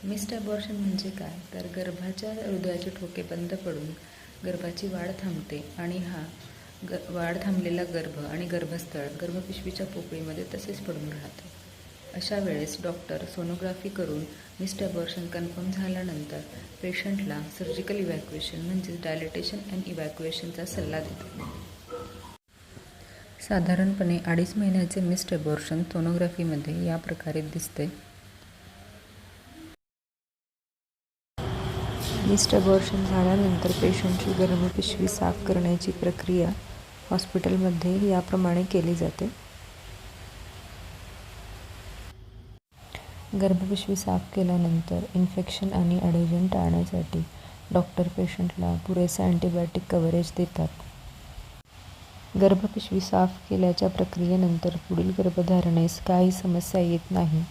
Missed abortion म्हणजे काय? तर गर्भाच्या हृदयाचे ठोके बंद पडून गर्भाची वाढ थांबते आणि हा वाढ थांबलेला गर्भ आणि गर्भस्थळ गर्भपिशवीच्या पोकळीमध्ये तसेच पडून राहते. अशा वेळेस डॉक्टर सोनोग्राफी करून मिस्ड ॲबॉर्शन कन्फर्म झाल्यानंतर पेशंटला सर्जिकल इव्हॅक्युएशन म्हणजेच डायलेटेशन अँड इव्हॅक्युएशनचा सल्ला देतात. साधारणपणे 2.5 महिन्याचे मिस्ड ॲबॉर्शन सोनोग्राफीमध्ये या प्रकारे दिसते. मिस्ड ॲबॉर्शन झाल्यानंतर पेशंटची गर्भपिशवी साफ करण्याची प्रक्रिया हॉस्पिटलमध्ये याप्रमाणे केली जाते. गर्भपिशवी साफ केल्यानंतर इन्फेक्शन आणि ॲडेजन टाळण्यासाठी डॉक्टर पेशंटला पुरेसे अँटीबायोटिक कव्हरेज देतात. गर्भपिशवी साफ केल्याच्या प्रक्रियेनंतर पुढील गर्भधारणेस काही समस्या येत नाही.